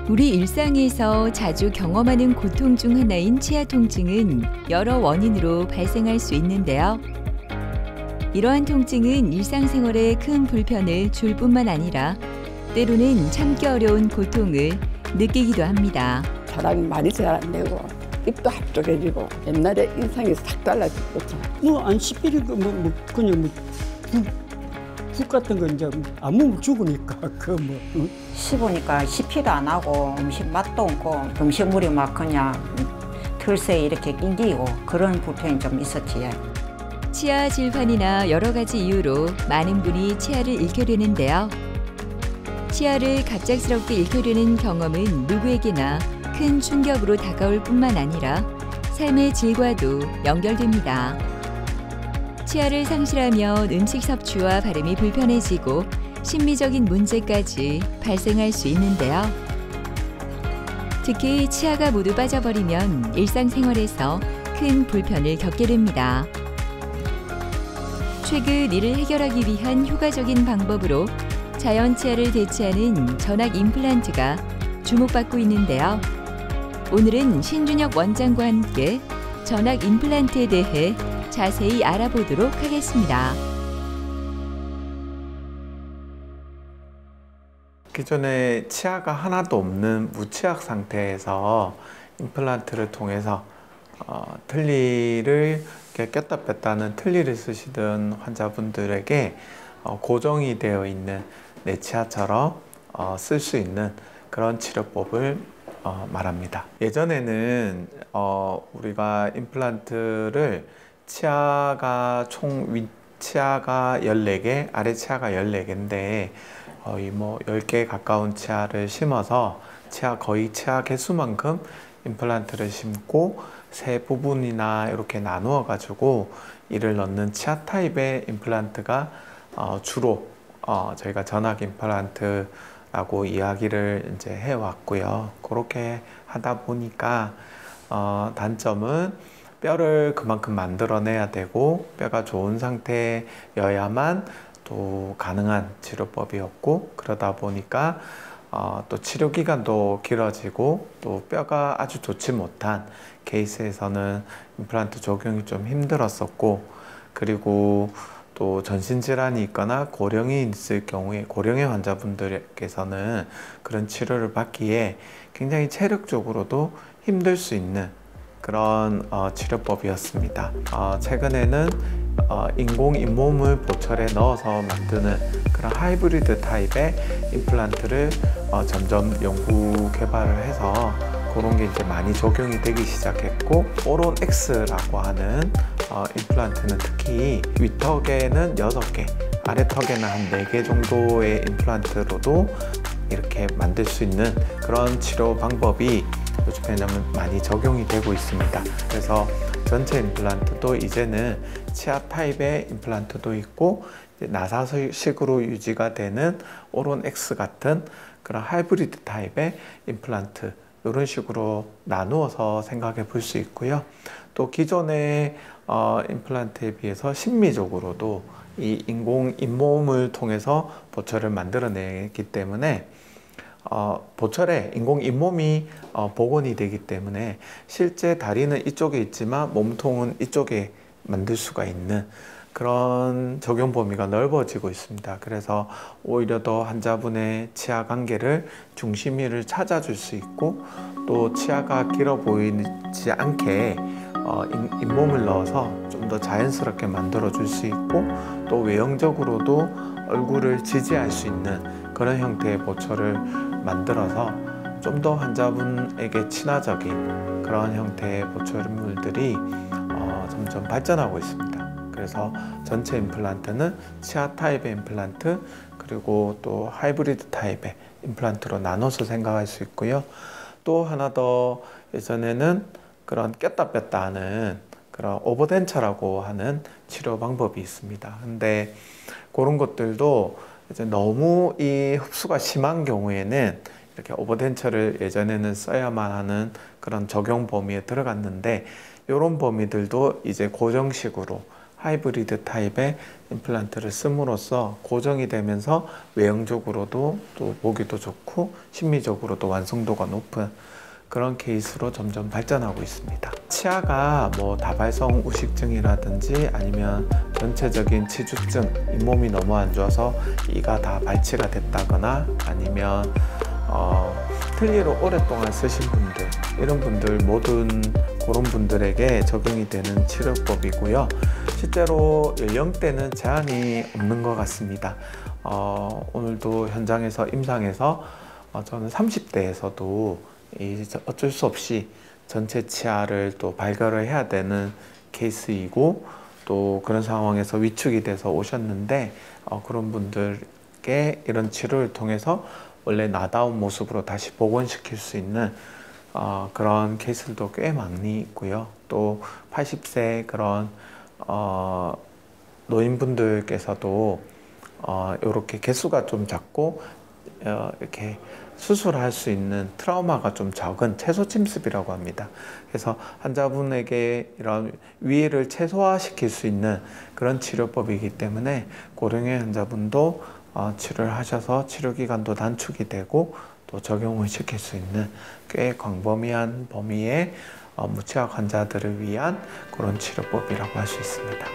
우리 일상에서 자주 경험하는 고통 중 하나인 치아 통증은 여러 원인으로 발생할 수 있는데요. 이러한 통증은 일상생활에 큰 불편을 줄 뿐만 아니라 때로는 참기 어려운 고통을 느끼기도 합니다. 사람이 말이 잘 안 되고 입도 합쪽해지고 옛날에 인상이 싹 달라졌죠. 안 씹히는 거 그냥 국 같은 거 이제 안 먹으면 죽으니까 응? 씹으니까 씹히도 안 하고 음식 맛도 없고 음식물이 막 그냥 털새 이렇게 낑기고 그런 불편이 좀 있었지. 치아 질환이나 여러 가지 이유로 많은 분이 치아를 잃게 되는데요. 치아를 갑작스럽게 잃게 되는 경험은 누구에게나 큰 충격으로 다가올 뿐만 아니라 삶의 질과도 연결됩니다. 치아를 상실하면 음식 섭취와 발음이 불편해지고 심미적인 문제까지 발생할 수 있는데요. 특히 치아가 모두 빠져버리면 일상생활에서 큰 불편을 겪게 됩니다. 최근 이를 해결하기 위한 효과적인 방법으로 자연 치아를 대체하는 전악 임플란트가 주목받고 있는데요. 오늘은 신준혁 원장과 함께 전악 임플란트에 대해 자세히 알아보도록 하겠습니다. 기존에 치아가 하나도 없는 무치악 상태에서 임플란트를 통해서 틀니를 꼈다 뺐다 하는 틀니를 쓰시던 환자분들에게 고정이 되어 있는 내 치아처럼 쓸 수 있는 그런 치료법을 말합니다. 예전에는 우리가 임플란트를 치아가 총 윗치아가 14개, 아래치아가 14개인데 거의 10개에 가까운 치아를 심어서 거의 치아 개수만큼 임플란트를 심고 세 부분이나 이렇게 나누어 가지고 이를 넣는 치아 타입의 임플란트가 주로 저희가 전악 임플란트라고 이야기를 이제 해왔고요. 그렇게 하다 보니까 단점은 뼈를 그만큼 만들어내야 되고 뼈가 좋은 상태여야만 또 가능한 치료법이었고, 그러다 보니까 또 치료 기간도 길어지고 또 뼈가 아주 좋지 못한 케이스에서는 임플란트 적용이 좀 힘들었었고, 그리고 또 전신질환이 있거나 고령이 있을 경우에 고령의 환자분들께서는 그런 치료를 받기에 굉장히 체력적으로도 힘들 수 있는 그런 치료법이었습니다. 최근에는 인공 잇몸을 보철에 넣어서 만드는 그런 하이브리드 타입의 임플란트를 점점 연구 개발을 해서 그런 게 이제 많이 적용이 되기 시작했고, 오론 X라고 하는 임플란트는 특히 윗턱에는 6개, 아래턱에는 한 4개 정도의 임플란트로도 이렇게 만들 수 있는 그런 치료 방법이 요즘에는 많이 적용이 되고 있습니다. 그래서 전체 임플란트도 이제는 치아 타입의 임플란트도 있고 나사식으로 유지가 되는 오론 X 같은 그런 하이브리드 타입의 임플란트, 이런 식으로 나누어서 생각해 볼 수 있고요. 또 기존의 임플란트에 비해서 심미적으로도 이 인공 잇몸을 통해서 보철을 만들어내기 때문에 보철에 인공 잇몸이 복원이 되기 때문에 실제 다리는 이쪽에 있지만 몸통은 이쪽에 만들 수가 있는 그런 적용 범위가 넓어지고 있습니다. 그래서 오히려 더 환자분의 치아 관계를 중심위를 찾아줄 수 있고, 또 치아가 길어 보이지 않게 잇몸을 넣어서 좀 더 자연스럽게 만들어 줄 수 있고, 또 외형적으로도 얼굴을 지지할 수 있는 그런 형태의 보철을 만들어서 좀 더 환자분에게 친화적인 그런 형태의 보철물들이 점점 발전하고 있습니다. 그래서 전체 임플란트는 치아 타입의 임플란트, 그리고 또 하이브리드 타입의 임플란트로 나눠서 생각할 수 있고요. 또 하나 더, 예전에는 그런 꼈다 뺐다 하는 그런 오버덴처라고 하는 치료 방법이 있습니다. 근데 그런 것들도 이제 너무 이 흡수가 심한 경우에는 이렇게 오버덴처를 예전에는 써야만 하는 그런 적용 범위에 들어갔는데, 이런 범위들도 이제 고정식으로 하이브리드 타입의 임플란트를 씀으로써 고정이 되면서 외형적으로도 또 보기도 좋고 심미적으로도 완성도가 높은 그런 케이스로 점점 발전하고 있습니다. 치아가 뭐 다발성 우식증이라든지 아니면 전체적인 치주증, 잇몸이 너무 안 좋아서 이가 다 발치가 됐다거나 아니면 틀니로 오랫동안 쓰신 분들, 이런 분들 모든 그런 분들에게 적용이 되는 치료법이고요. 실제로 연령대는 제한이 없는 것 같습니다. 오늘도 현장에서 임상에서 저는 30대에서도 어쩔 수 없이 전체 치아를 또 발견을 해야 되는 케이스이고 또 그런 상황에서 위축이 돼서 오셨는데 그런 분들께 이런 치료를 통해서 원래 나다운 모습으로 다시 복원시킬 수 있는 그런 케이스들도 꽤 많이 있고요. 또 80세 그런 노인분들께서도 이렇게 개수가 좀 작고 이렇게 수술할 수 있는 트라우마가 좀 적은 채소 침습이라고 합니다. 그래서 환자분에게 이런 위해를 최소화시킬 수 있는 그런 치료법이기 때문에 고령의 환자분도 치료를 하셔서 치료기간도 단축이 되고 또 적용을 시킬 수 있는 꽤 광범위한 범위의 무치아 환자들을 위한 그런 치료법이라고 할 수 있습니다.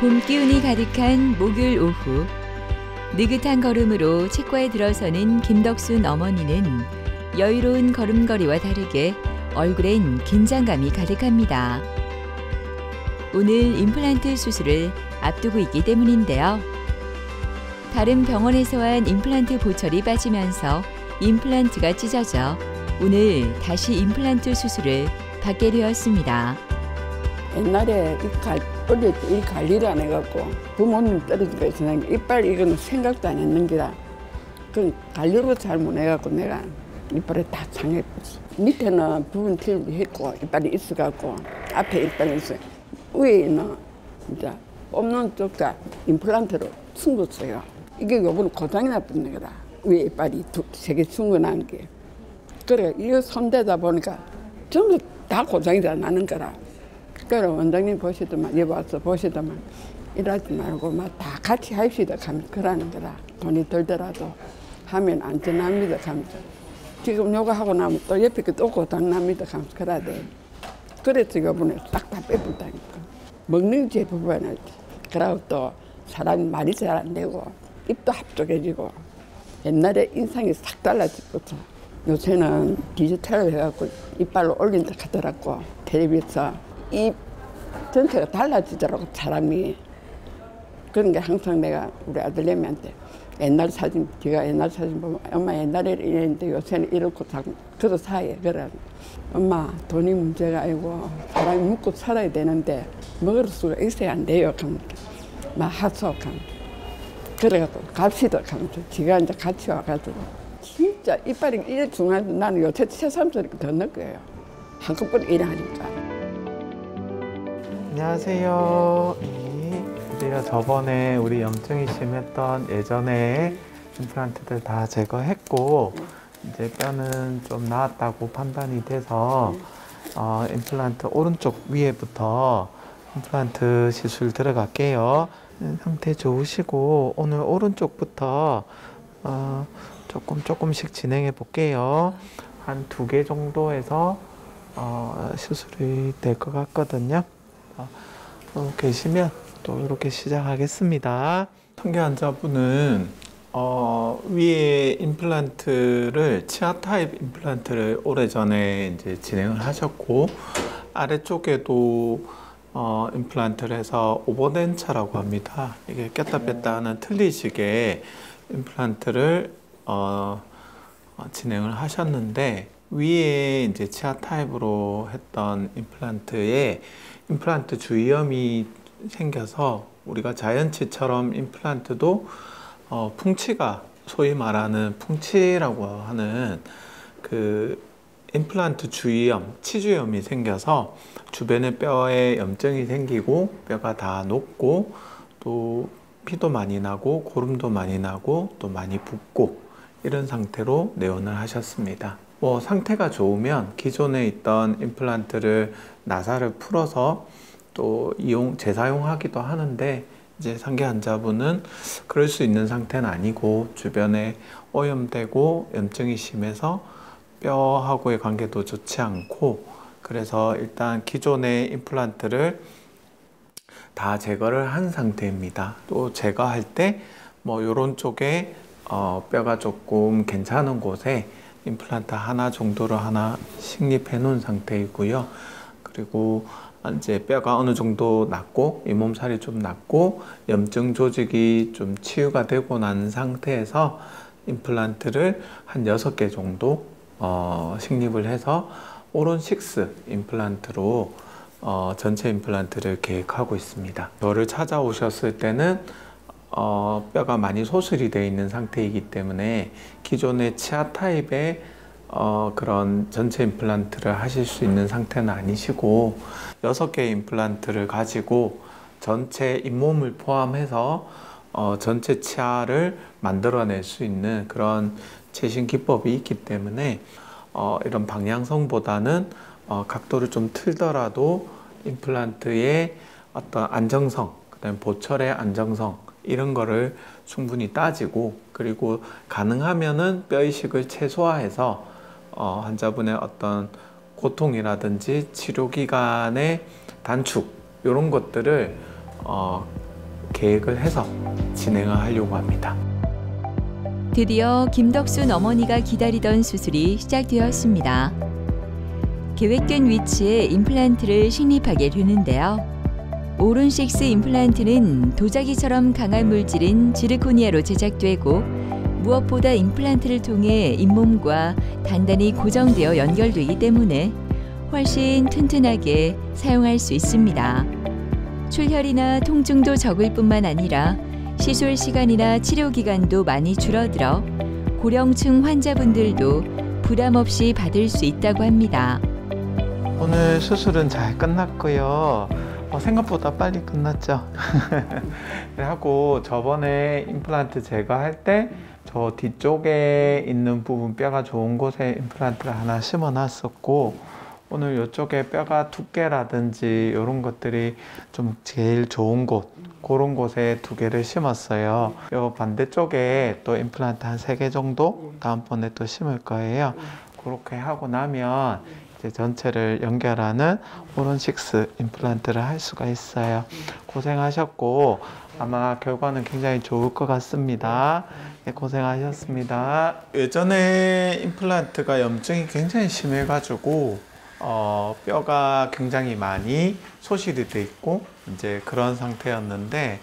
봄 기운이 가득한 목요일 오후 느긋한 걸음으로 치과에 들어서는 김덕순 어머니는 여유로운 걸음걸이와 다르게 얼굴엔 긴장감이 가득합니다. 오늘 임플란트 수술을 앞두고 있기 때문인데요. 다른 병원에서 한 임플란트 보철이 빠지면서 임플란트가 찢어져 오늘 다시 임플란트 수술을 받게 되었습니다. 옛날에 어릴 때 이 관리를 안 해갖고 부모님 떨어지니까 있으니까 이빨 이거는 생각도 안 했는 게라 그 관리로 잘 못 해갖고 내가 이빨에 다 상했었어. 밑에는 부분 틀리했고 이빨이 있어갖고 앞에 이빨이 있어요. 위에는 이제 없는 쪽다 임플란트로 숨겼어요. 이게 요번에 고장이 나쁜 거다. 위에 이빨이 세 개 숨겨난 게. 그래 이거 손대다 보니까 전부 다 고장이 다 나는 거라. 그래 원장님 보시더만 여기 와서 보시더만 일하지 말고 막 다 같이 합시다 하면서 그러는 거라. 돈이 들더라도 하면 안전합니다 하면서 지금 요거 하고 나면 또 옆에 또 고장납니다 하면서 그래야 돼. 그래서 이번에 싹 다 빼본다니까. 먹는 제부분을 그러고 또 사람이 말이 잘 안 되고 입도 합쪽해지고 옛날에 인상이 싹 달라졌거든. 요새는 디지털을 해갖고 이빨로 올린다 하더라고. 텔레비에서 입 전체가 달라지더라고 사람이. 그런 게 항상 내가 우리 아들내미한테 옛날 사진, 제가 옛날 사진 보면 엄마 옛날에 이랬는데 요새는 이렇고 그도 사해. 그래. 엄마 돈이 문제가 아니고 사람이 먹고 살아야 되는데 먹을 수가 있어야 안 돼요. 막 하소하면 그래가지고 갑시다 하면서 지가 이제 같이 와가지고 진짜 이빨이 이래 중요한데 나는 요새 새삼스럽게 더 느껴요. 한꺼번에 일하니까. 안녕하세요. 우리가 저번에 우리 염증이 심했던 예전에 임플란트들 다 제거했고 이제 뼈는 좀 나았다고 판단이 돼서 임플란트 오른쪽 위에부터 임플란트 시술 들어갈게요. 상태 좋으시고 오늘 오른쪽부터 조금씩 진행해 볼게요. 한 2개 정도에서 시술이 될 것 같거든요. 계시면 또 이렇게 시작하겠습니다. 성게 환자분은 위에 임플란트를 치아 타입 임플란트를 오래전에 이제 진행을 하셨고 아래쪽에도 임플란트를 해서 오버된 차라고 합니다. 이게 꼈다 뺐다 하는 틀니식의 임플란트를 진행을 하셨는데 위에 이제 치아 타입으로 했던 임플란트에 임플란트 주위염이 생겨서 우리가 자연치처럼 임플란트도 풍치가 소위 말하는 풍치라고 하는 그 임플란트 주위염, 치주염이 생겨서 주변에 뼈에 염증이 생기고 뼈가 다 녹고 또 피도 많이 나고 고름도 많이 나고 또 많이 붓고 이런 상태로 내원을 하셨습니다. 뭐 상태가 좋으면 기존에 있던 임플란트를 나사를 풀어서 또 재사용하기도 하는데, 이제 상계 환자분은 그럴 수 있는 상태는 아니고 주변에 오염되고 염증이 심해서 뼈하고의 관계도 좋지 않고, 그래서 일단 기존의 임플란트를 다 제거를 한 상태입니다. 또 제거할 때 뭐 이런 쪽에 뼈가 조금 괜찮은 곳에 임플란트 하나 정도를 하나 식립해 놓은 상태이고요. 그리고 이제 뼈가 어느 정도 났고 잇몸살이 좀 났고 염증 조직이 좀 치유가 되고 난 상태에서 임플란트를 한 6개 정도 식립을 해서 오론 6 임플란트로 전체 임플란트를 계획하고 있습니다. 저를 찾아오셨을 때는 뼈가 많이 소실이 되어 있는 상태이기 때문에 기존의 치아 타입의 그런 전체 임플란트를 하실 수 있는 상태는 아니시고, 6개의 임플란트를 가지고 전체 잇몸을 포함해서 전체 치아를 만들어낼 수 있는 그런 최신 기법이 있기 때문에 이런 방향성보다는 각도를 좀 틀더라도 임플란트의 어떤 안정성, 그다음에 보철의 안정성, 이런 거를 충분히 따지고, 그리고 가능하면은 뼈 이식을 최소화해서 환자분의 어떤 고통이라든지 치료 기간의 단축, 이런 것들을 계획을 해서 진행을 하려고 합니다. 드디어 김덕순 어머니가 기다리던 수술이 시작되었습니다. 계획된 위치에 임플란트를 식립하게 되는데요. 오론 6 임플란트는 도자기처럼 강한 물질인 지르코니아로 제작되고, 무엇보다 임플란트를 통해 잇몸과 단단히 고정되어 연결되기 때문에 훨씬 튼튼하게 사용할 수 있습니다. 출혈이나 통증도 적을 뿐만 아니라 시술 시간이나 치료 기간도 많이 줄어들어 고령층 환자분들도 부담 없이 받을 수 있다고 합니다. 오늘 수술은 잘 끝났고요. 생각보다 빨리 끝났죠. 그래갖고 저번에 임플란트 제거할 때 저 뒤쪽에 있는 부분 뼈가 좋은 곳에 임플란트를 하나 심어 놨었고, 오늘 이쪽에 뼈가 두께라든지 이런 것들이 좀 제일 좋은 곳, 그런 곳에 2개를 심었어요. 요 반대쪽에 또 임플란트 한 3개 정도 다음번에 또 심을 거예요. 그렇게 하고 나면 이제 전체를 연결하는 오론 6 임플란트를 할 수가 있어요. 고생하셨고 아마 결과는 굉장히 좋을 것 같습니다. 네, 고생하셨습니다. 예전에 임플란트가 염증이 굉장히 심해가지고 뼈가 굉장히 많이 소실이 돼 있고 이제 그런 상태였는데,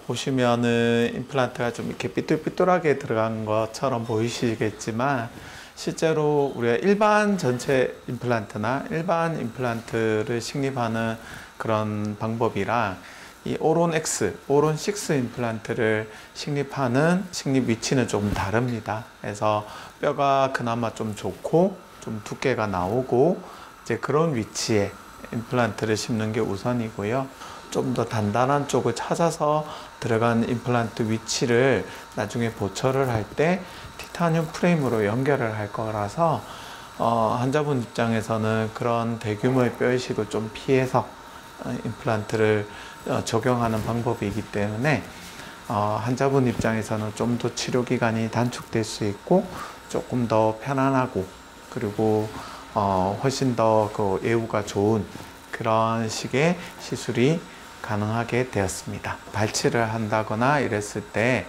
보시면은 임플란트가 좀 이렇게 삐뚤삐뚤하게 들어간 것처럼 보이시겠지만, 실제로 우리가 일반 전체 임플란트나 일반 임플란트를 식립하는 그런 방법이랑 이 오론 6 임플란트를 식립하는 식립 위치는 좀 다릅니다. 그래서 뼈가 그나마 좀 좋고 좀 두께가 나오고 이제 그런 위치에 임플란트를 심는 게 우선이고요. 좀 더 단단한 쪽을 찾아서 들어간 임플란트 위치를 나중에 보철을 할 때 티타늄 프레임으로 연결을 할 거라서 환자분 입장에서는 그런 대규모의 뼈 이식을 좀 피해서 임플란트를 적용하는 방법이기 때문에 환자분 입장에서는 좀 더 치료 기간이 단축될 수 있고 조금 더 편안하고, 그리고 훨씬 더 그 예후가 좋은 그런 식의 시술이 가능하게 되었습니다. 발치를 한다거나 이랬을 때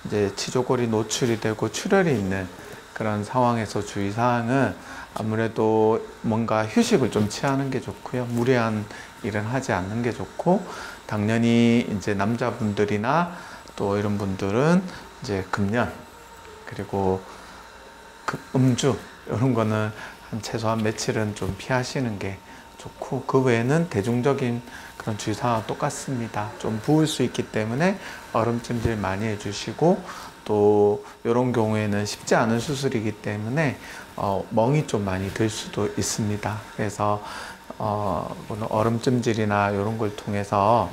이제 치조골이 노출이 되고 출혈이 있는 그런 상황에서 주의사항은 아무래도 뭔가 휴식을 좀 취하는 게 좋고요. 무리한 일은 하지 않는 게 좋고, 당연히 이제 남자분들이나 또 이런 분들은 이제 금연 그리고 음주 이런 거는 한 최소한 며칠은 좀 피하시는 게 좋고, 그 외에는 대중적인 그런 주의사항은 똑같습니다. 좀 부을 수 있기 때문에 얼음찜질 많이 해주시고, 또 이런 경우에는 쉽지 않은 수술이기 때문에 멍이 좀 많이 들 수도 있습니다. 그래서 얼음찜질이나 이런 걸 통해서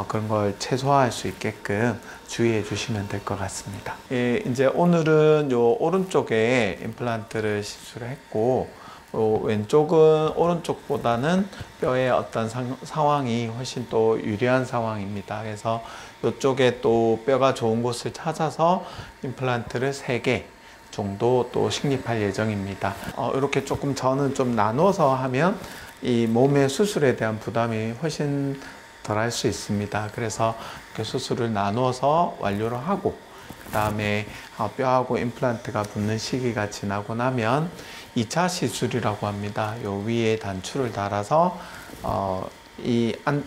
그런 걸 최소화할 수 있게끔 주의해 주시면 될 것 같습니다. 예, 이제 오늘은 요 오른쪽에 임플란트를 시술을 했고, 왼쪽은 오른쪽보다는 뼈의 어떤 상황이 훨씬 또 유리한 상황입니다. 그래서 이쪽에 또 뼈가 좋은 곳을 찾아서 임플란트를 3개 정도 또 식립할 예정입니다. 이렇게 조금 저는 좀 나눠서 하면 이 몸의 수술에 대한 부담이 훨씬 덜 할 수 있습니다. 그래서 이렇게 수술을 나눠서 완료를 하고, 그 다음에 뼈하고 임플란트가 붙는 시기가 지나고 나면 2차 시술이라고 합니다. 요 위에 단추를 달아서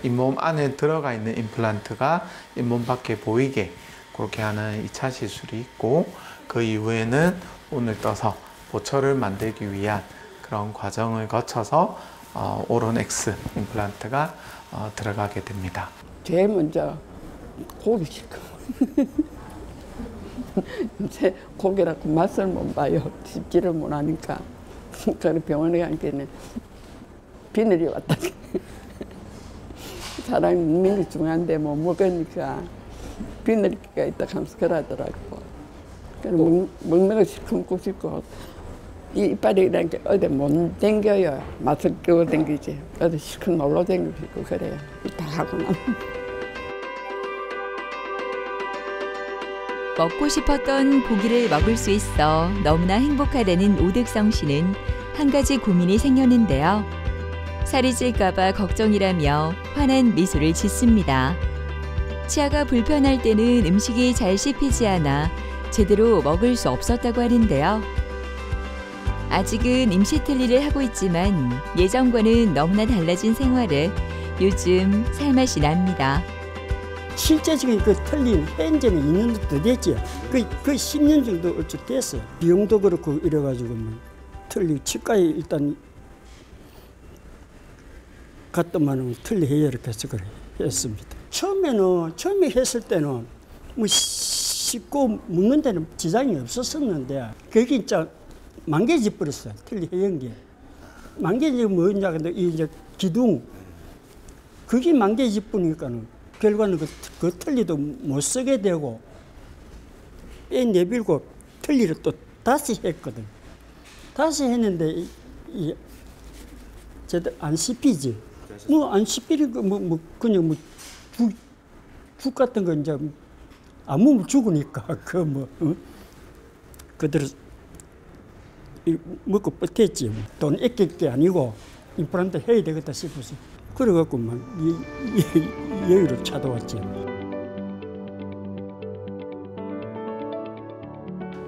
잇몸 안에 들어가 있는 임플란트가 잇몸 밖에 보이게 그렇게 하는 2차 시술이 있고, 그 이후에는 오늘 떠서 보철을 만들기 위한 그런 과정을 거쳐서 오론 X 임플란트가 들어가게 됩니다. 제일 먼저 고기 시켜. 이제 고기라고 맛을 못 봐요. 씹지를 못하니까. 그래 병원에 간 게는 비늘이 왔다. 사람이 민이 중요한데 못 먹으니까 비늘기가 있다 하면서 그러더라고. 먹는 거 시큼고 싶고 이 이빨이라는 게 어디 못 댕겨요. 맛을 끼고 댕기지. 어디 시큼 놀러 댕기고 싶고 그래요. 다 하고 나면. 먹고 싶었던 고기를 먹을 수 있어 너무나 행복하다는 오득성 씨는 한 가지 고민이 생겼는데요. 살이 찔까봐 걱정이라며 환한 미소를 짓습니다. 치아가 불편할 때는 음식이 잘 씹히지 않아 제대로 먹을 수 없었다고 하는데요. 아직은 임시 틀니를 하고 있지만 예전과는 너무나 달라진 생활에 요즘 살맛이 납니다. 실제적인 그 틀린 현재는 2년 정도 됐지. 그 10년 정도 얼추 됐어요. 비용도 그렇고 이래가지고 틀리 치과에 일단 갔더만은 틀리 해결을 해서 그래 했습니다. 처음에 했을 때는 뭐 씹고 먹는 데는 지장이 없었었는데 그게 진짜 망개져 버렸어요. 틀리 해연 게 망개지 뭐냐 근데 이제 기둥 그게 망개져 버리니까는 결과는 그 틀리도 못 쓰게 되고 빼 내밀고 틀리를 또 다시 했거든. 다시 했는데 제대로 안 씹히지. 뭐 안 씹히는 거 그냥 죽 같은 거 이제 안 먹으면 죽으니까 그대로 먹고 버텼지. 돈 아낄 게 아니고 임플란트 해야 되겠다 싶어서 그래갖고 막 여기로 찾아왔지.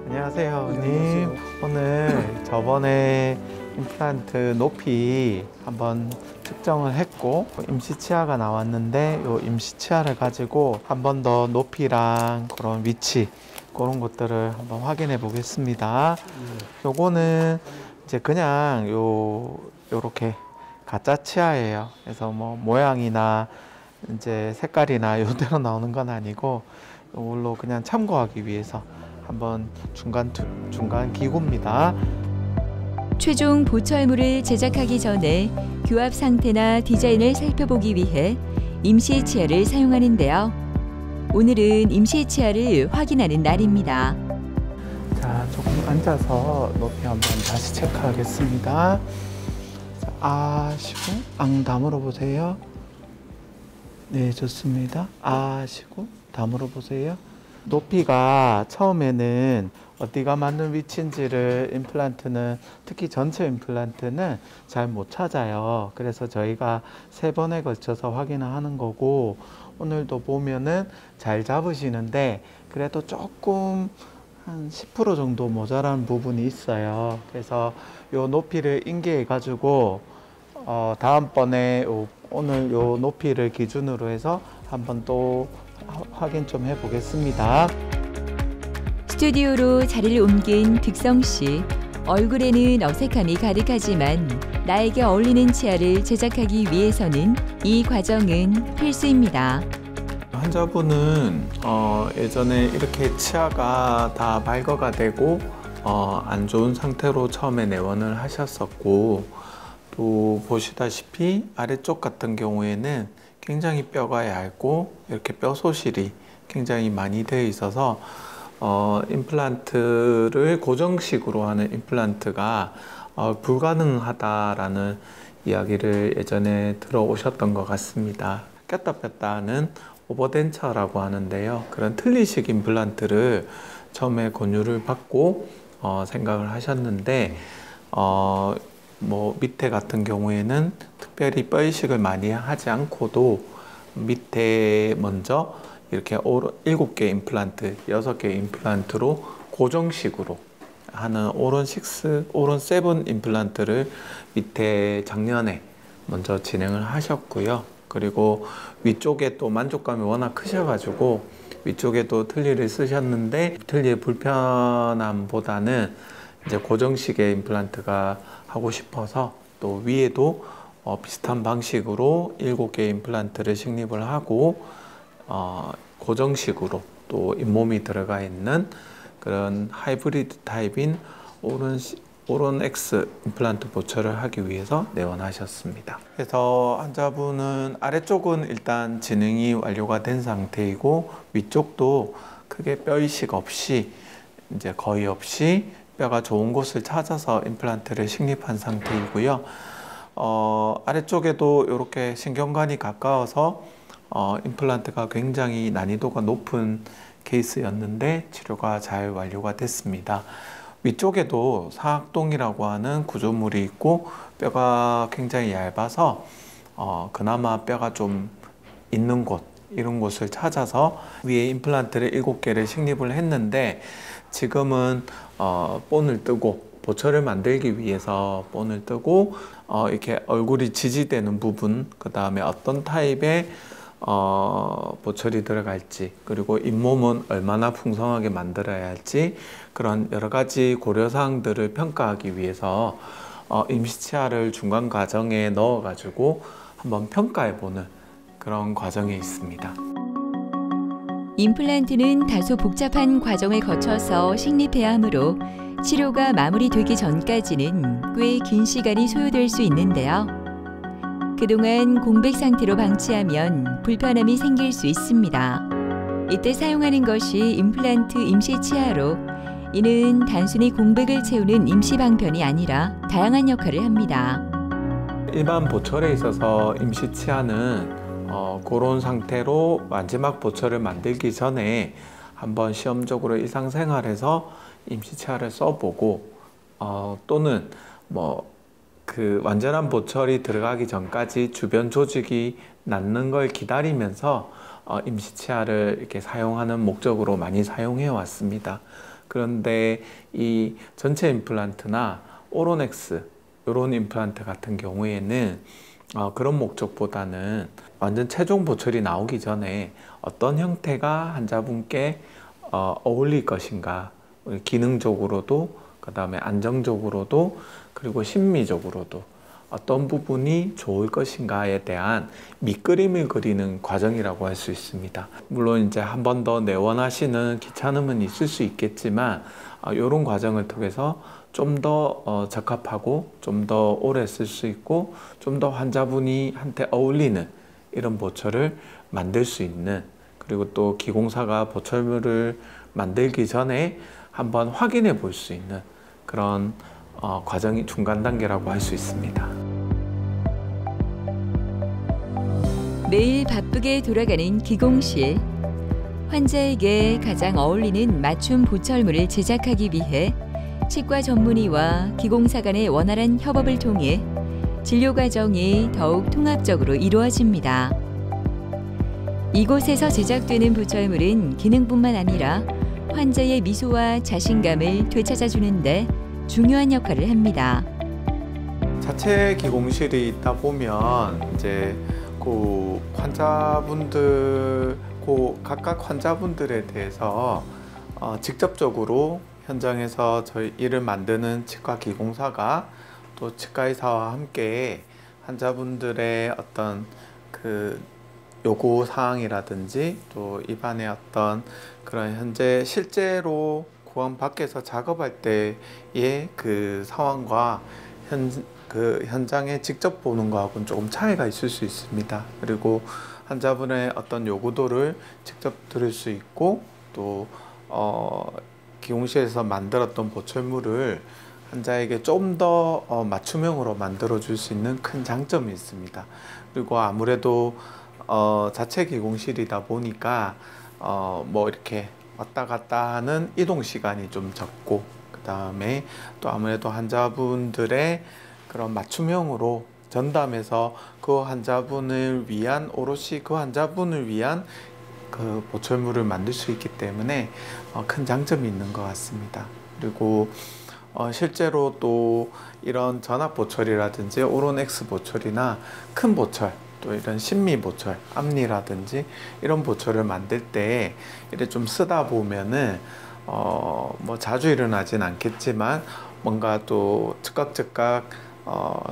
안녕하세요, 어머님. 오늘 저번에 임플란트 높이 한번 측정을 했고 임시 치아가 나왔는데 이 임시 치아를 가지고 한 번 더 높이랑 그런 위치 그런 것들을 한번 확인해 보겠습니다. 요거는 이제 그냥 요렇게 가짜 치아예요. 그래서 뭐 모양이나 이제 색깔이나 요대로 나오는 건 아니고 이걸로 그냥 참고하기 위해서 한번 중간 기구입니다. 최종 보철물을 제작하기 전에 교합 상태나 디자인을 살펴보기 위해 임시 치아를 사용하는데요. 오늘은 임시 치아를 확인하는 날입니다. 자, 조금 앉아서 높이 한번 다시 체크하겠습니다. 아시고 앙 다물어 보세요. 네, 좋습니다. 아시고 다물어 보세요. 높이가 처음에는 어디가 맞는 위치인지를 임플란트는 특히 전체 임플란트는 잘 못 찾아요. 그래서 저희가 3번에 걸쳐서 확인을 하는 거고 오늘도 보면은 잘 잡으시는데 그래도 조금 한 10% 정도 모자란 부분이 있어요. 그래서 요 높이를 인계해 가지고 다음번에 오늘 요 높이를 기준으로 해서 한번 또 확인 좀 해 보겠습니다. 스튜디오로 자리를 옮긴 득성 씨. 얼굴에는 어색함이 가득하지만 나에게 어울리는 치아를 제작하기 위해서는 이 과정은 필수입니다. 환자분은 예전에 이렇게 치아가 다 발거가 되고 안 좋은 상태로 처음에 내원을 하셨었고 또 보시다시피 아래쪽 같은 경우에는 굉장히 뼈가 얇고 이렇게 뼈 소실이 굉장히 많이 되어 있어서 임플란트를 고정식으로 하는 임플란트가 불가능하다라는 이야기를 예전에 들어오셨던 것 같습니다. 꼈다 뺐다 하는 오버덴처라고 하는데요. 그런 틀니식 임플란트를 처음에 권유를 받고 생각을 하셨는데 뭐 밑에 같은 경우에는 특별히 뼈 이식을 많이 하지 않고도 밑에 먼저 이렇게 7개 임플란트, 6개 임플란트로 고정식으로 하는 오론 6, 오론 7 임플란트를 밑에 작년에 먼저 진행을 하셨고요. 그리고 위쪽에 또 만족감이 워낙 크셔가지고 위쪽에 또 틀니를 쓰셨는데 틀니의 불편함보다는 이제 고정식의 임플란트가 하고 싶어서 또 위에도 비슷한 방식으로 7개 임플란트를 식립을 하고 고정식으로 또 잇몸이 들어가 있는 그런 하이브리드 타입인 오론 X 임플란트 보철을 하기 위해서 내원하셨습니다. 그래서 환자분은 아래쪽은 일단 진행이 완료가 된 상태이고 위쪽도 크게 뼈 이식 없이 이제 거의 없이 뼈가 좋은 곳을 찾아서 임플란트를 식립한 상태이고요. 아래쪽에도 이렇게 신경관이 가까워서 임플란트가 굉장히 난이도가 높은 케이스였는데 치료가 잘 완료가 됐습니다. 위쪽에도 사각동이라고 하는 구조물이 있고 뼈가 굉장히 얇아서 그나마 뼈가 좀 있는 곳, 이런 곳을 찾아서 위에 임플란트를 7개를 식립을 했는데 지금은 본을 뜨고 보철을 만들기 위해서 본을 뜨고 이렇게 얼굴이 지지되는 부분, 그 다음에 어떤 타입의 보철이 들어갈지, 그리고 잇몸은 얼마나 풍성하게 만들어야 할지, 그런 여러 가지 고려사항들을 평가하기 위해서 임시치아를 중간 과정에 넣어 가지고 한번 평가해 보는 그런 과정에 있습니다. 임플란트는 다소 복잡한 과정을 거쳐서 식립해야 하므로 치료가 마무리되기 전까지는 꽤 긴 시간이 소요될 수 있는데요. 그동안 공백 상태로 방치하면 불편함이 생길 수 있습니다. 이때 사용하는 것이 임플란트 임시 치아로 이는 단순히 공백을 채우는 임시 방편이 아니라 다양한 역할을 합니다. 일반 보철에 있어서 임시 치아는 그런 상태로 마지막 보철을 만들기 전에 한번 시험적으로 일상생활에서 임시 치아를 써보고 또는 그 완전한 보철이 들어가기 전까지 주변 조직이 낫는 걸 기다리면서 임시 치아를 이렇게 사용하는 목적으로 많이 사용해 왔습니다. 그런데 이 전체 임플란트나 오론엑스 이런 임플란트 같은 경우에는 그런 목적보다는 완전 최종 보철이 나오기 전에 어떤 형태가 환자분께 어울릴 것인가, 기능적으로도 그 다음에 안정적으로도 그리고 심미적으로도 어떤 부분이 좋을 것인가에 대한 밑그림을 그리는 과정이라고 할 수 있습니다. 물론 이제 한 번 더 내원하시는 귀찮음은 있을 수 있겠지만 이런 과정을 통해서 좀 더 적합하고 좀 더 오래 쓸 수 있고 좀 더 환자분이 한테 어울리는 이런 보철을 만들 수 있는, 그리고 또 기공사가 보철물을 만들기 전에 한번 확인해 볼 수 있는 그런 과정이 중간 단계라고 할 수 있습니다. 매일 바쁘게 돌아가는 기공실. 환자에게 가장 어울리는 맞춤 보철물을 제작하기 위해 치과 전문의와 기공사 간의 원활한 협업을 통해 진료 과정이 더욱 통합적으로 이루어집니다. 이곳에서 제작되는 보철물은 기능뿐만 아니라 환자의 미소와 자신감을 되찾아주는데 중요한 역할을 합니다. 자체 기공실이 있다 보면 이제 그 환자분들, 각각 환자분들에 대해서 직접적으로 현장에서 저희 일을 만드는 치과 기공사가 또 치과의사와 함께 환자분들의 어떤 그 요구 사항이라든지 또 입안의 어떤 그런 현재 실제로 구강 밖에서 작업할 때의 그 상황과 그 현장에 직접 보는 거하고는 조금 차이가 있을 수 있습니다. 그리고 환자분의 어떤 요구도를 직접 들을 수 있고 또 기공실에서 만들었던 보철물을 환자에게 좀 더 맞춤형으로 만들어 줄 수 있는 큰 장점이 있습니다. 그리고 아무래도 자체 기공실이다 보니까 뭐 이렇게 왔다 갔다 하는 이동 시간이 좀 적고, 그 다음에 또 아무래도 환자분들의 그런 맞춤형으로 전담해서 그 환자분을 위한, 오롯이 그 환자분을 위한 그 보철물을 만들 수 있기 때문에 큰 장점이 있는 것 같습니다. 그리고 실제로 또 이런 전압 보철이라든지 오론엑스 보철이나 큰 보철, 또 이런 심미 보철, 앞니라든지 이런 보철을 만들 때 이렇게 좀 쓰다 보면은 뭐 자주 일어나진 않겠지만 뭔가 또 즉각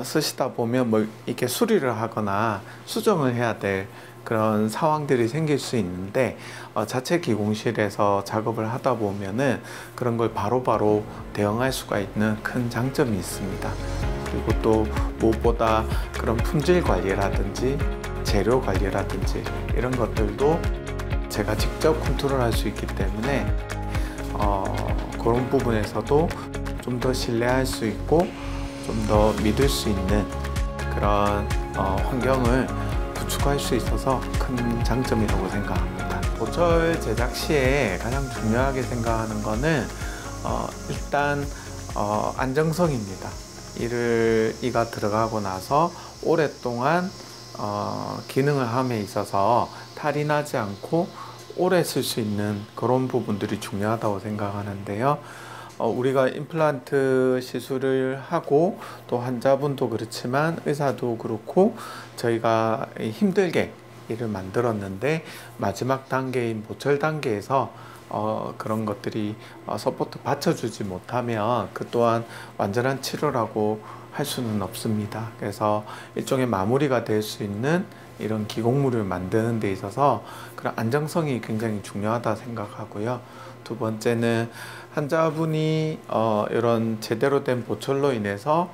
쓰시다 보면 뭐 이렇게 수리를 하거나 수정을 해야 될 그런 상황들이 생길 수 있는데 자체 기공실에서 작업을 하다 보면은 그런 걸 바로바로 대응할 수가 있는 큰 장점이 있습니다. 그리고 또 무엇보다 그런 품질 관리라든지 재료 관리라든지 이런 것들도 제가 직접 컨트롤할 수 있기 때문에 그런 부분에서도 좀 더 신뢰할 수 있고 좀 더 믿을 수 있는 그런 환경을 구축할 수 있어서 큰 장점이라고 생각합니다. 보철 제작 시에 가장 중요하게 생각하는 거는 일단 안정성입니다. 이가 들어가고 나서 오랫동안 기능을 함에 있어서 탈이 나지 않고 오래 쓸 수 있는 그런 부분들이 중요하다고 생각하는데요. 우리가 임플란트 시술을 하고 또 환자분도 그렇지만 의사도 그렇고 저희가 힘들게 이를 만들었는데 마지막 단계인 보철 단계에서 그런 것들이 서포트 받쳐주지 못하면 그 또한 완전한 치료라고 할 수는 없습니다. 그래서 일종의 마무리가 될 수 있는 이런 기공물을 만드는 데 있어서 그런 안정성이 굉장히 중요하다 생각하고요. 두 번째는 환자분이 이런 제대로 된 보철로 인해서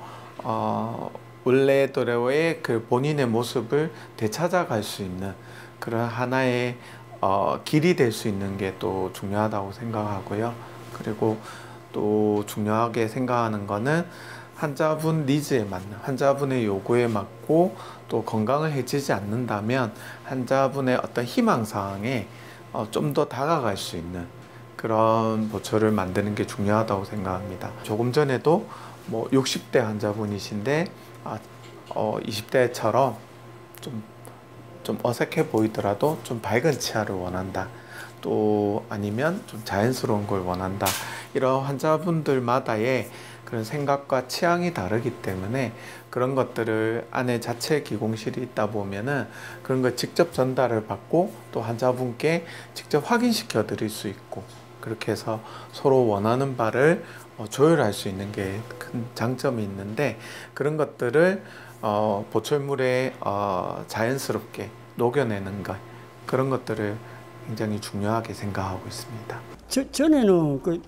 원래대로의 그 본인의 모습을 되찾아갈 수 있는 그런 하나의 길이 될 수 있는 게 또 중요하다고 생각하고요. 그리고 또 중요하게 생각하는 거는 환자분 니즈에 맞는, 환자분의 요구에 맞고 또 건강을 해치지 않는다면 환자분의 어떤 희망사항에 좀 더 다가갈 수 있는 그런 보철을 만드는 게 중요하다고 생각합니다. 조금 전에도 뭐 60대 환자분이신데 20대처럼 좀 어색해 보이더라도 좀 밝은 치아를 원한다. 또 아니면 좀 자연스러운 걸 원한다. 이런 환자분들마다의 그런 생각과 취향이 다르기 때문에 그런 것들을 안에 자체 기공실이 있다 보면은 그런 걸 직접 전달을 받고 또 환자분께 직접 확인시켜 드릴 수 있고, 그렇게 해서 서로 원하는 바를 조율할 수 있는 게 큰 장점이 있는데, 그런 것들을 보철물에 자연스럽게 녹여내는 것, 그런 것들을 굉장히 중요하게 생각하고 있습니다. 전에는 그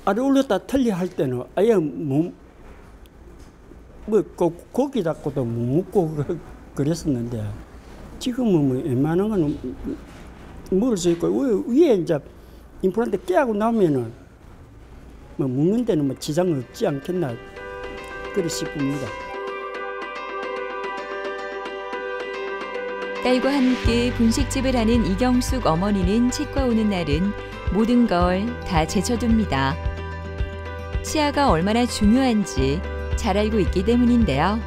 알이 올렸다 틀리 할 때는 아예 고기 잡고도 못 먹고 그랬었는데, 지금은 뭐 웬만한 거는 먹을 수 있고 위에 이제 임플란트 깨고 나면은 뭐 먹는 데는 뭐 지장 없지 않겠나 그리 싶습니다. 딸과 함께 분식집을 하는 이경숙 어머니는 치과 오는 날은 모든 걸 다 제쳐둡니다. 치아가 얼마나 중요한지 잘 알고 있기 때문인데요.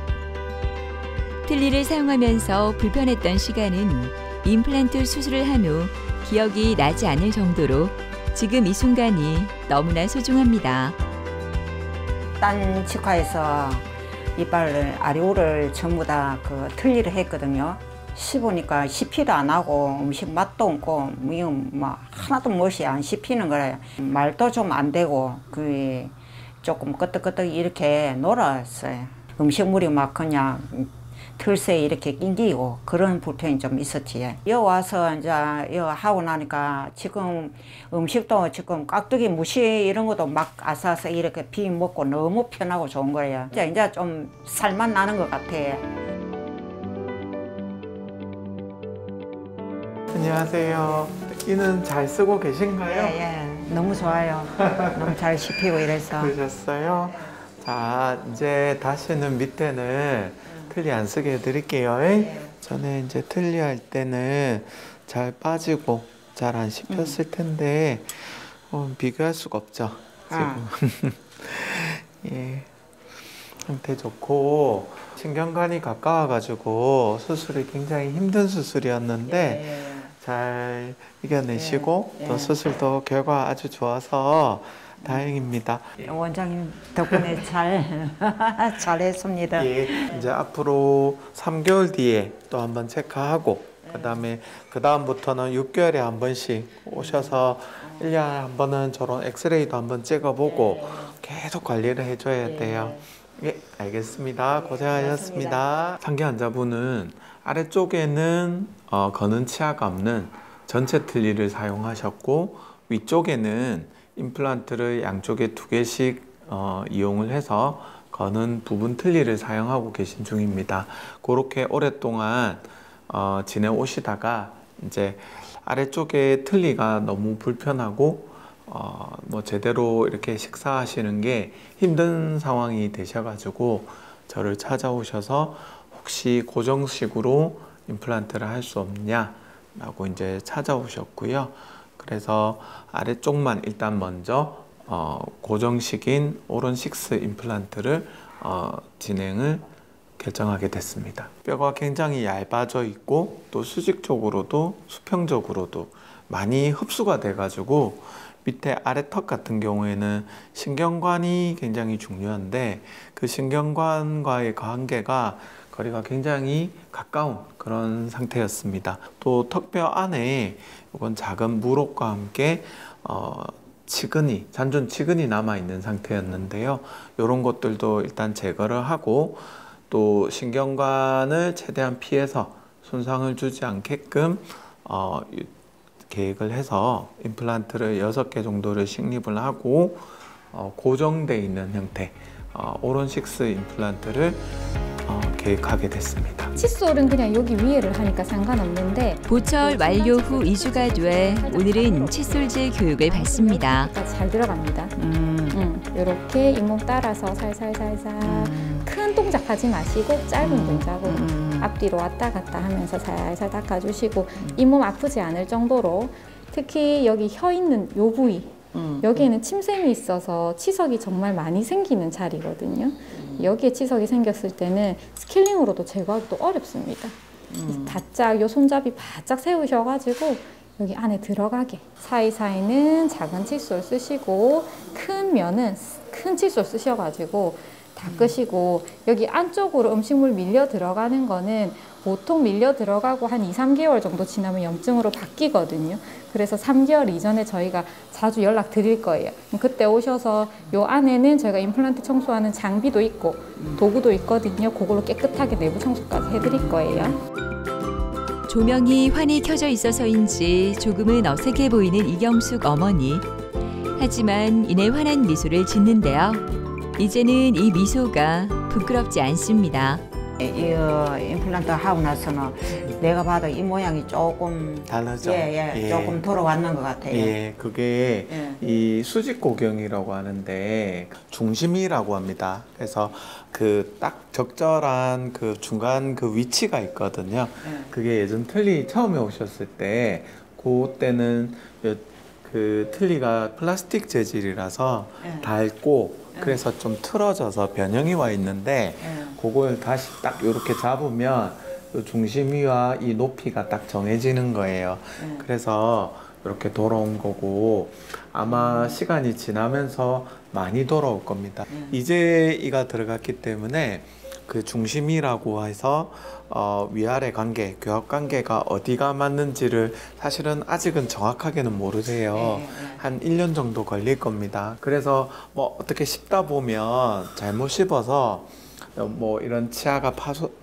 틀니를 사용하면서 불편했던 시간은 임플란트 수술을 한 후 기억이 나지 않을 정도로 지금 이 순간이 너무나 소중합니다. 딴 치과에서 이빨을 아리오를 전부 다 그 틀니를 했거든요. 씹으니까 씹히도 안 하고 음식 맛도 없고 뭐 하나도 멋이 안 씹히는 거래요. 말도 좀 안 되고 그 조금 끄떡끄떡 이렇게 놀았어요. 음식물이 막 그냥 털새 이렇게 낑기고 그런 불편이 좀 있었지. 여 와서 이제 여 하고 나니까 지금 음식도 지금 깍두기 무시 이런 것도 막 아싸아싸 이렇게 비 먹고 너무 편하고 좋은 거예요. 이제 좀 살맛 나는 것 같아. 안녕하세요. 이는 잘 쓰고 계신가요? 예. 너무 좋아요. 너무 잘 씹히고 이래서. 그러셨어요? 자, 이제 다시는 밑에는 틀니 안 쓰게 해드릴게요. 전에 이제 틀니 할 때는 잘 빠지고 잘 안 씹혔을 텐데 비교할 수가 없죠. 지금. 예. 상태 좋고 신경관이 가까워가지고 수술이 굉장히 힘든 수술이었는데 잘 이겨내시고 또 수술도 결과 아주 좋아서 다행입니다. 원장님 덕분에 잘했습니다. 예, 이제 앞으로 3개월 뒤에 또 한번 체크하고 그 다음부터는 6개월에 한 번씩 오셔서 1년에 한 번은 저런 엑스레이도 한번 찍어보고 계속 관리를 해줘야 돼요. 예, 알겠습니다. 고생하셨습니다. 상기 환자분은 아래쪽에는 거는 치아가 없는 전체 틀니를 사용하셨고 위쪽에는 임플란트를 양쪽에 2개씩 이용을 해서 거는 부분 틀니를 사용하고 계신 중입니다. 그렇게 오랫동안 지내오시다가 이제 아래쪽에 틀니가 너무 불편하고 뭐 제대로 이렇게 식사하시는 게 힘든 상황이 되셔가지고 저를 찾아오셔서 혹시 고정식으로 임플란트를 할 수 없냐 라고 이제 찾아오셨고요. 그래서 아래쪽만 일단 먼저 고정식인 오론 6 임플란트를 진행을 결정하게 됐습니다. 뼈가 굉장히 얇아져 있고 또 수직적으로도 수평적으로도 많이 흡수가 돼 가지고 밑에 아래턱 같은 경우에는 신경관이 굉장히 중요한데 그 신경관과의 관계가 거리가 굉장히 가까운 그런 상태였습니다. 또 턱뼈 안에 이건 작은 물혹과 함께 치근이, 잔존 치근이 남아있는 상태였는데요. 이런 것들도 일단 제거를 하고 또 신경관을 최대한 피해서 손상을 주지 않게끔 계획을 해서 임플란트를 6개 정도를 식립을 하고 고정되어 있는 형태 오론 6 임플란트를 계획하게 됐습니다. 칫솔은 그냥 여기 위에를 하니까 상관없는데 보철 완료 후 2주가 돼 오늘은 칫솔질 교육을 받습니다. 잘 들어갑니다. 이렇게 잇몸 따라서 살살살살 큰 동작 하지 마시고 짧은 동작으로 앞뒤로 왔다 갔다 하면서 살살 닦아주시고 잇몸 아프지 않을 정도로 특히 여기 혀 있는 요 부위 여기에는 침샘이 있어서 치석이 정말 많이 생기는 자리거든요. 여기에 치석이 생겼을 때는 스킬링으로도 제거하기도 어렵습니다. 바짝 요 손잡이 바짝 세우셔가지고 여기 안에 들어가게 사이사이는 작은 칫솔 쓰시고 큰 면은 큰 칫솔 쓰셔가지고 닦으시고 여기 안쪽으로 음식물 밀려 들어가는 거는 보통 밀려 들어가고 한 2-3개월 정도 지나면 염증으로 바뀌거든요. 그래서 3개월 이전에 저희가 자주 연락 드릴 거예요. 그때 오셔서 요 안에는 저희가 임플란트 청소하는 장비도 있고 도구도 있거든요. 그걸로 깨끗하게 내부 청소까지 해드릴 거예요. 조명이 환히 켜져 있어서인지 조금은 어색해 보이는 이경숙 어머니. 하지만 이내 환한 미소를 짓는데요. 이제는 이 미소가 부끄럽지 않습니다. 이 임플란트 하고 나서는 내가 봐도 이 모양이 조금 다르죠? 예. 조금 돌아왔는 것 같아요. 예, 그게 이 수직고경이라고 하는데 중심이라고 합니다. 그래서 그 딱 적절한 그 중간 그 위치가 있거든요. 그게 예전 틀니 처음에 오셨을 때 그때는 그 틀니가 플라스틱 재질이라서 닳고 그래서 좀 틀어져서 변형이 와 있는데 그걸 다시 딱 이렇게 잡으면 이 중심위와 이 높이가 딱 정해지는 거예요. 그래서 이렇게 돌아온 거고 아마 시간이 지나면서 많이 돌아올 겁니다. 이제 이가 들어갔기 때문에 그 중심이라고 해서 위아래 관계, 교합 관계가 어디가 맞는지를 사실은 아직은 정확하게는 모르세요. 한 1년 정도 걸릴 겁니다. 그래서 뭐 어떻게 씹다 보면 잘못 씹어서 뭐 이런 치아가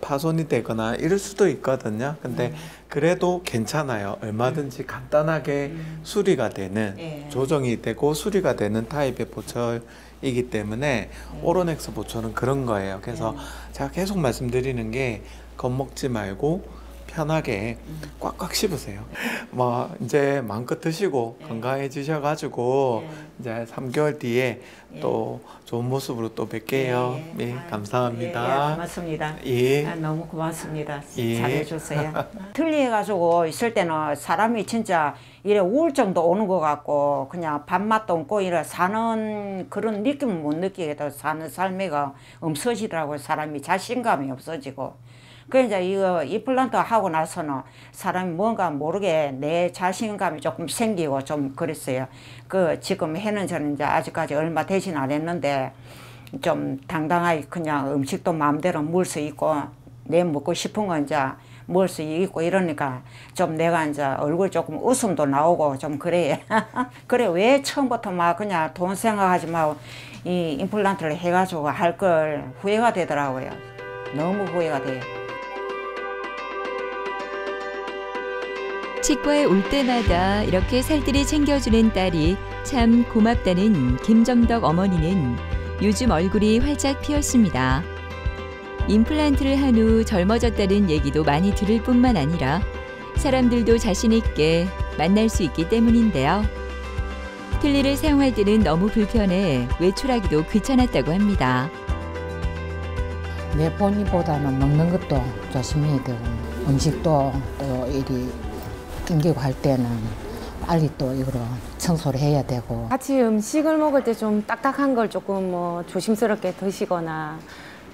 파손이 되거나 이럴 수도 있거든요. 근데 그래도 괜찮아요. 얼마든지 간단하게 수리가 되는, 조정이 되고 수리가 되는 타입의 보철이기 때문에 오로넥스 보철은 그런 거예요. 그래서 제가 계속 말씀드리는 게 겁먹지 말고 편하게 꽉꽉 씹으세요. 뭐 이제 마음껏 드시고 건강해지셔가지고 이제 3개월 뒤에 또 좋은 모습으로 또 뵐게요. 네, 감사합니다. 고맙습니다. 예. 너무 고맙습니다. 예. 잘해주세요. 틀리해가지고 있을 때는 사람이 진짜 이래 우울증도 오는 것 같고 그냥 밥맛도 없고 이래 사는 그런 느낌을 못 느끼게 사는 삶이가 없어지더라고요. 사람이 자신감이 없어지고. 그 이제 이거 임플란트 하고 나서는 사람이 뭔가 모르게 내 자신감이 조금 생기고 좀 그랬어요. 그 지금 해는 저는 이제 아직까지 얼마 되진 않았는데 좀 당당하게 그냥 음식도 마음대로 먹을 수 있고 내 먹고 싶은 거 이제 먹을 수 있고 이러니까 좀 내가 이제 얼굴 조금 웃음도 나오고 좀 그래. 그래 왜 처음부터 막 그냥 돈 생각하지 말고 이 임플란트를 해가지고 할 걸 후회가 되더라고요. 너무 후회가 돼요. 치과에 올 때마다 이렇게 살뜰히 챙겨주는 딸이 참 고맙다는 김정덕 어머니는 요즘 얼굴이 활짝 피었습니다. 임플란트를 한 후 젊어졌다는 얘기도 많이 들을 뿐만 아니라 사람들도 자신 있게 만날 수 있기 때문인데요. 틀니를 사용할 때는 너무 불편해 외출하기도 귀찮았다고 합니다. 내 본인보다는 먹는 것도 조심해야 되고 음식도 또 이리 낑기고 할 때는 빨리 또 이거로 청소를 해야 되고 같이 음식을 먹을 때 좀 딱딱한 걸 조금 뭐 조심스럽게 드시거나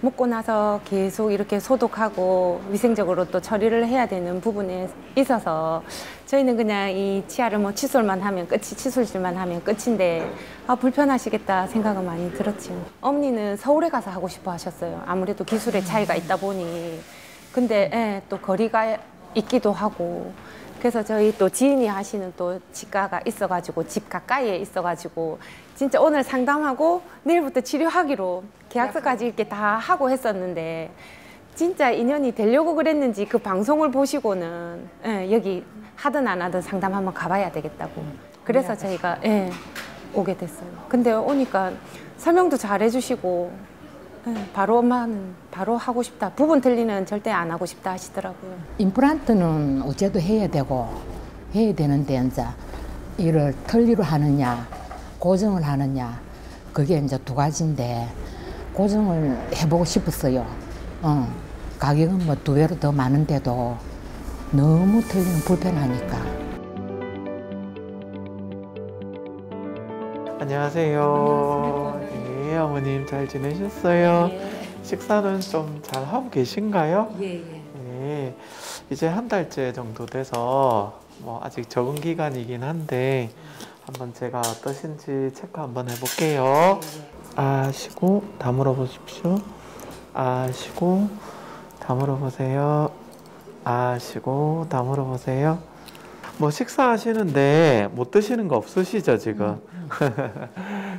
먹고 나서 계속 이렇게 소독하고 위생적으로 또 처리를 해야 되는 부분에 있어서 저희는 그냥 이 치아를 뭐 칫솔만 하면 끝이 칫솔질만 하면 끝인데 불편하시겠다 생각은 많이 들었죠. 어머니는 서울에 가서 하고 싶어 하셨어요. 아무래도 기술의 차이가 있다 보니 근데 또 거리가 있기도 하고 그래서 저희 또 지인이 하시는 또 치과가 있어가지고 집 가까이에 있어가지고 진짜 오늘 상담하고 내일부터 치료하기로 계약서까지 이렇게 다 하고 했었는데 진짜 인연이 되려고 그랬는지 그 방송을 보시고는 여기 하든 안 하든 상담 한번 가봐야 되겠다고 그래서 저희가 오게 됐어요. 근데 오니까 설명도 잘 해주시고 바로 엄마는 바로 하고 싶다. 부분 틀리는 절대 안 하고 싶다 하시더라고요. 임플란트는 어째도 해야 되고 해야 되는데 이제 이를 틀니로 하느냐 고정을 하느냐 그게 이제 두 가지인데 고정을 해보고 싶었어요. 가격은 뭐 2배로 더 많은데도 너무 틀리는 불편하니까. 안녕하세요. 예, 어머님 잘 지내셨어요? 식사는 좀 잘 하고 계신가요? 예. 이제 한 달째 정도 돼서 뭐 아직 적응 기간이긴 한데 한번 제가 어떠신지 체크 한번 해볼게요. 쉬고 다물어 보십시오. 쉬고 다물어 보세요. 쉬고 다물어 보세요. 뭐 식사하시는데 못 드시는 거 없으시죠 지금?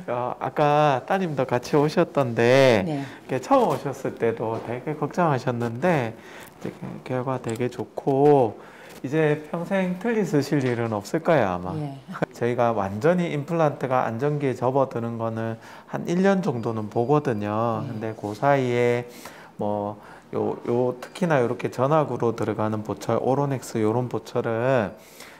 아까 따님도 같이 오셨던데 처음 오셨을 때도 되게 걱정하셨는데 이제 결과 되게 좋고 이제 평생 틀니 쓰실 일은 없을 거예요 아마. 저희가 완전히 임플란트가 안정기에 접어드는 거는 한 1년 정도는 보거든요. 근데 그 사이에 뭐 특히나 이렇게 전악으로 들어가는 보철, 오로넥스 이런 보철은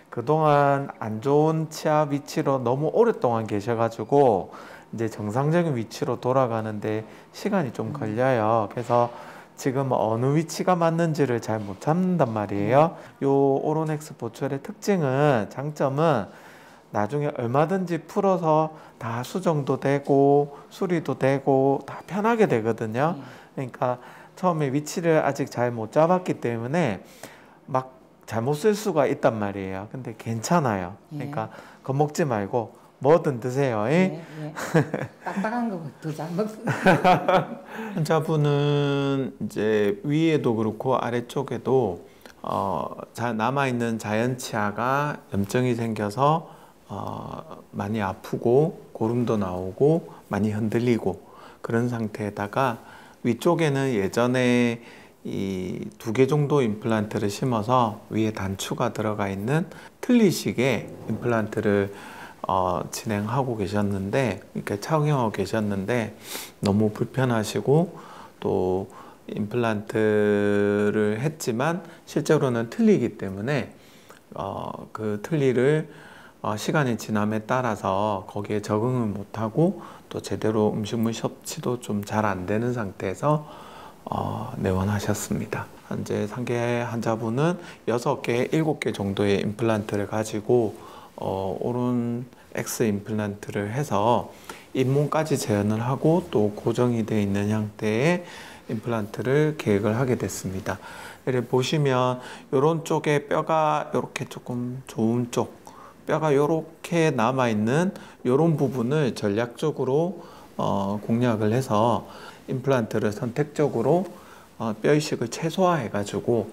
그동안 안 좋은 치아 위치로 너무 오랫동안 계셔가지고 이제 정상적인 위치로 돌아가는데 시간이 좀 걸려요. 그래서 지금 어느 위치가 맞는지를 잘 못 찾는단 말이에요. 요 오로넥스 보철의 특징은, 장점은 나중에 얼마든지 풀어서 다 수정도 되고 수리도 되고 다 편하게 되거든요. 그러니까 처음에 위치를 아직 잘 못 잡았기 때문에 막 잘못 쓸 수가 있단 말이에요. 근데 괜찮아요. 그러니까 겁먹지 말고 뭐든 드세요. 딱딱한 거 더 잘 먹습니다. 환자분은 이제 위에도 그렇고 아래쪽에도 남아있는 자연 치아가 염증이 생겨서 많이 아프고 고름도 나오고 많이 흔들리고 그런 상태에다가 위쪽에는 예전에 이 2개 정도 임플란트를 심어서 위에 단추가 들어가 있는 틀니식의 임플란트를 진행하고 계셨는데, 이렇게 착용하고 계셨는데 너무 불편하시고 또 임플란트를 했지만 실제로는 틀리기 때문에 그 틀니를 시간이 지남에 따라서 거기에 적응을 못하고 또 제대로 음식물 섭취도 좀 잘 안 되는 상태에서 내원하셨습니다. 현재 상계 환자분은 6개, 7개 정도의 임플란트를 가지고 오른 X 임플란트를 해서 잇몸까지 재현을 하고 또 고정이 되어 있는 형태의 임플란트를 계획을 하게 됐습니다. 이렇게 보시면 이런 쪽에 뼈가 이렇게 조금 좋은 쪽, 뼈가 이렇게 남아있는 이런 부분을 전략적으로 공략을 해서 임플란트를 선택적으로 뼈 이식을 최소화해 가지고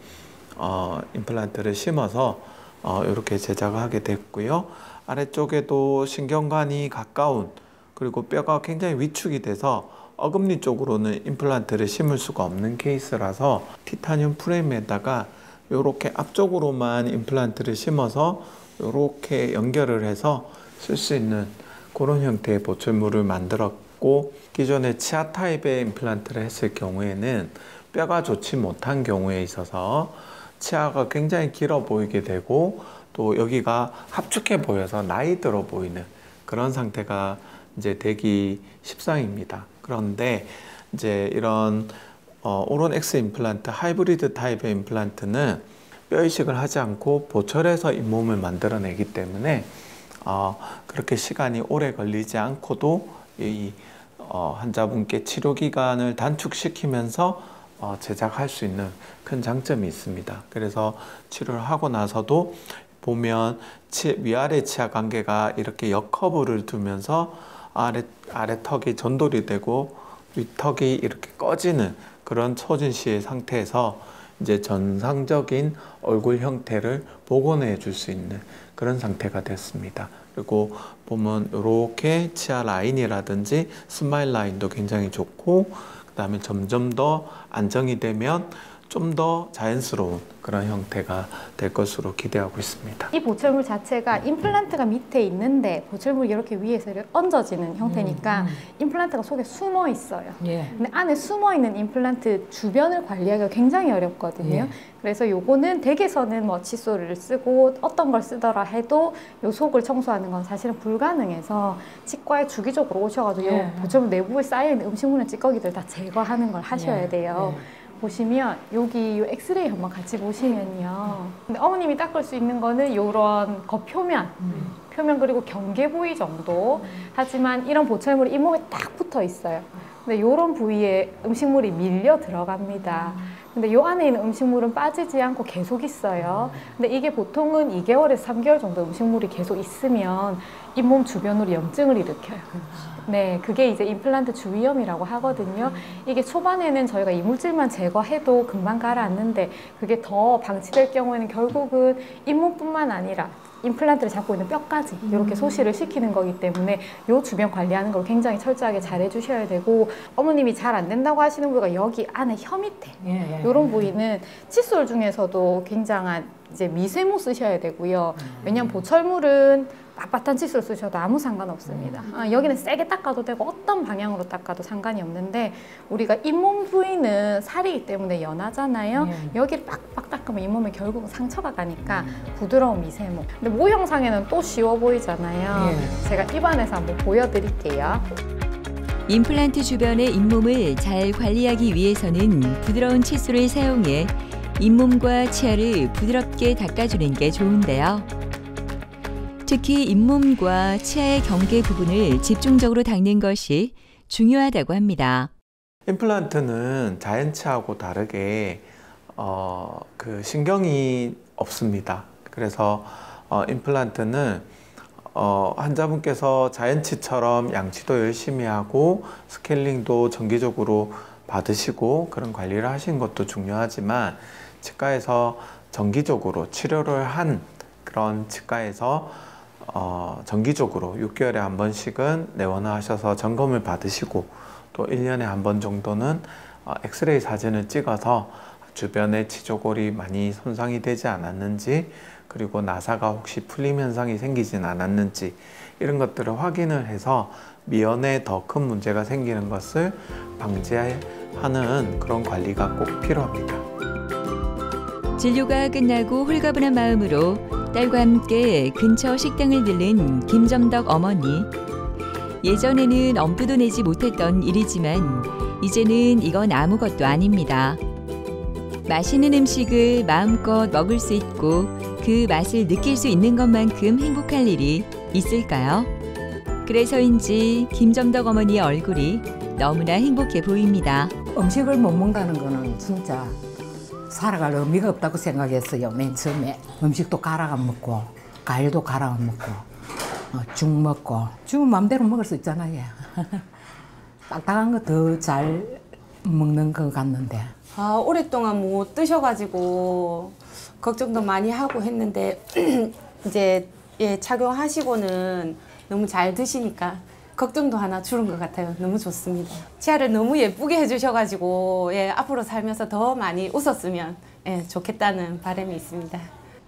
임플란트를 심어서 이렇게 제작을 하게 됐고요. 아래쪽에도 신경관이 가까운, 그리고 뼈가 굉장히 위축이 돼서 어금니 쪽으로는 임플란트를 심을 수가 없는 케이스라서 티타늄 프레임에다가 이렇게 앞쪽으로만 임플란트를 심어서 이렇게 연결을 해서 쓸 수 있는 그런 형태의 보철물을 만들었고, 기존의 치아 타입의 임플란트를 했을 경우에는 뼈가 좋지 못한 경우에 있어서 치아가 굉장히 길어 보이게 되고 또 여기가 합축해 보여서 나이 들어 보이는 그런 상태가 이제 되기 십상입니다. 그런데 이제 이런 오론 X 임플란트, 하이브리드 타입의 임플란트는 뼈 이식을 하지 않고 보철해서 잇몸을 만들어내기 때문에 그렇게 시간이 오래 걸리지 않고도 이 환자분께 치료 기간을 단축시키면서 제작할 수 있는 큰 장점이 있습니다. 그래서 치료를 하고 나서도 보면 위아래 치아 관계가 이렇게 역커브를 두면서 아래 턱이 전돌이 되고 윗턱이 이렇게 꺼지는 그런 초진시의 상태에서 이제 정상적인 얼굴 형태를 복원해 줄 수 있는 그런 상태가 됐습니다. 그리고 보면 이렇게 치아 라인이라든지 스마일 라인도 굉장히 좋고, 그 다음에 점점 더 안정이 되면 좀 더 자연스러운 그런 형태가 될 것으로 기대하고 있습니다. 이 보철물 자체가 임플란트가 밑에 있는데 보철물이 이렇게 위에서 이렇게 얹어지는 형태니까 임플란트가 속에 숨어 있어요. 예. 근데 안에 숨어 있는 임플란트 주변을 관리하기가 굉장히 어렵거든요. 예. 그래서 요거는 댁에서는 뭐 칫솔을 쓰고 어떤 걸 쓰더라 해도 요 속을 청소하는 건 사실은 불가능해서 치과에 주기적으로 오셔가지고 요 보철물 내부에 쌓여있는 음식물이나 찌꺼기들 다 제거하는 걸 하셔야 돼요. 보시면 여기 요 엑스레이 한번 같이 보시면요. 근데 어머님이 닦을 수 있는 거는 요런 겉표면, 표면 그리고 경계 부위 정도. 하지만 이런 보철물이 잇몸에 딱 붙어 있어요. 근데 요런 부위에 음식물이 밀려 들어갑니다. 근데 요 안에 있는 음식물은 빠지지 않고 계속 있어요. 근데 이게 보통은 2개월에서 3개월 정도 음식물이 계속 있으면 잇몸 주변으로 염증을 일으켜요. 네, 그게 이제 임플란트 주위염이라고 하거든요. 이게 초반에는 저희가 이물질만 제거해도 금방 가라앉는데 그게 더 방치될 경우에는 결국은 잇몸뿐만 아니라 임플란트를 잡고 있는 뼈까지 이렇게 소실을 시키는 거기 때문에 요 주변 관리하는 걸 굉장히 철저하게 잘 해주셔야 되고, 어머님이 잘 안 된다고 하시는 부위가 여기 안에 혀 밑에 이런 부위는 칫솔 중에서도 굉장한 이제 미세모 쓰셔야 되고요. 왜냐하면 보철물은 빳빳한 칫솔 쓰셔도 아무 상관없습니다. 여기는 세게 닦아도 되고 어떤 방향으로 닦아도 상관이 없는데 우리가 잇몸 부위는 살이기 때문에 연하잖아요. 여기를 빡빡 닦으면 잇몸에 결국은 상처가 가니까 부드러운 미세모. 근데 모형상에는 또 쉬워 보이잖아요. 제가 입안에서 한번 보여드릴게요. 임플란트 주변의 잇몸을 잘 관리하기 위해서는 부드러운 칫솔을 사용해 잇몸과 치아를 부드럽게 닦아주는 게 좋은데요. 특히 잇몸과 치아의 경계 부분을 집중적으로 닦는 것이 중요하다고 합니다. 임플란트는 자연치하고 다르게 그 신경이 없습니다. 그래서 임플란트는 환자분께서 자연치처럼 양치도 열심히 하고 스케일링도 정기적으로 받으시고 그런 관리를 하시는 것도 중요하지만, 치과에서 정기적으로 치료를 한 그런 치과에서 정기적으로 6개월에 한 번씩은 내원하셔서 점검을 받으시고 또 1년에 한 번 정도는 엑스레이 사진을 찍어서 주변에 치조골이 많이 손상이 되지 않았는지, 그리고 나사가 혹시 풀림 현상이 생기진 않았는지 이런 것들을 확인을 해서 미연에 더 큰 문제가 생기는 것을 방지하는 그런 관리가 꼭 필요합니다. 진료가 끝나고 홀가분한 마음으로 딸과 함께 근처 식당을 들른 김점덕 어머니. 예전에는 엄두도 내지 못했던 일이지만 이제는 이건 아무것도 아닙니다. 맛있는 음식을 마음껏 먹을 수 있고 그 맛을 느낄 수 있는 것만큼 행복할 일이 있을까요? 그래서인지 김점덕 어머니의 얼굴이 너무나 행복해 보입니다. 음식을 못 먹는다는 거는 진짜 살아갈 의미가 없다고 생각했어요. 맨 처음에 음식도 갈아 안 먹고 과일도 갈아 안 먹고 죽 먹고 죽은 마음대로 먹을 수 있잖아요. 딱딱한 거 더 잘 먹는 것 같는데. 오랫동안 못 드셔가지고 걱정도 많이 하고 했는데 이제 착용하시고는 너무 잘 드시니까 걱정도 하나 줄은 것 같아요. 너무 좋습니다. 치아를 너무 예쁘게 해주셔가지고 앞으로 살면서 더 많이 웃었으면 좋겠다는 바람이 있습니다.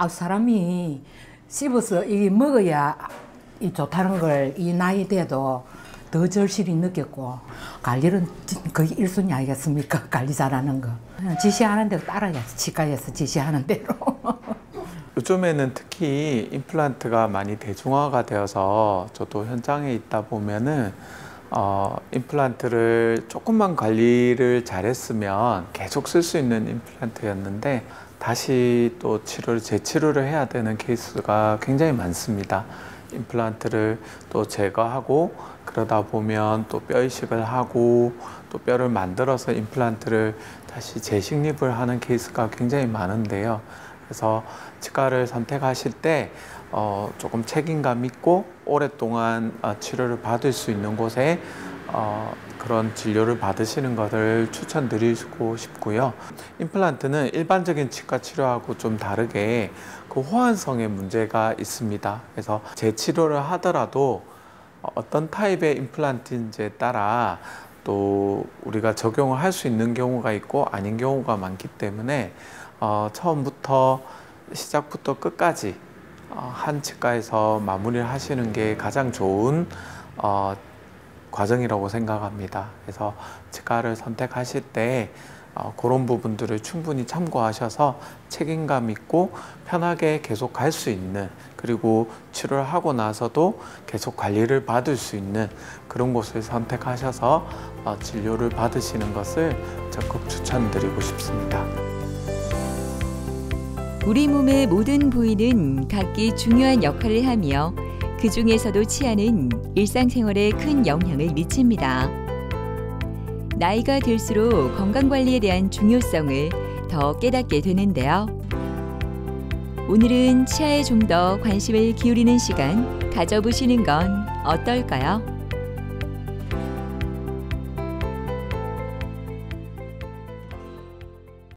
사람이 씹어서 이게 먹어야 이 좋다는 걸 이 나이 돼도 더 절실히 느꼈고, 관리는 거의 1순위 아니겠습니까? 관리 잘하는 거. 지시하는 대로 따라야지. 치과에서 지시하는 대로. 요즘에는 특히 임플란트가 많이 대중화가 되어서 저도 현장에 있다 보면은 임플란트를 조금만 관리를 잘했으면 계속 쓸 수 있는 임플란트였는데 다시 또 재치료를 해야 되는 케이스가 굉장히 많습니다. 임플란트를 또 제거하고 그러다 보면 또 뼈 이식을 하고 또 뼈를 만들어서 임플란트를 다시 재식립을 하는 케이스가 굉장히 많은데요. 그래서 치과를 선택하실 때 조금 책임감 있고 오랫동안 치료를 받을 수 있는 곳에 그런 진료를 받으시는 것을 추천드리고 싶고요. 임플란트는 일반적인 치과 치료하고 좀 다르게 그 호환성에 문제가 있습니다. 그래서 재치료를 하더라도 어떤 타입의 임플란트인지에 따라 또 우리가 적용을 할 수 있는 경우가 있고 아닌 경우가 많기 때문에 처음부터 시작부터 끝까지 한 치과에서 마무리를 하시는 게 가장 좋은 과정이라고 생각합니다. 그래서 치과를 선택하실 때 그런 부분들을 충분히 참고하셔서 책임감 있고 편하게 계속 갈 수 있는, 그리고 치료를 하고 나서도 계속 관리를 받을 수 있는 그런 곳을 선택하셔서 진료를 받으시는 것을 적극 추천드리고 싶습니다. 우리 몸의 모든 부위는 각기 중요한 역할을 하며 그 중에서도 치아는 일상생활에 큰 영향을 미칩니다. 나이가 들수록 건강관리에 대한 중요성을 더 깨닫게 되는데요. 오늘은 치아에 좀 더 관심을 기울이는 시간 가져보시는 건 어떨까요?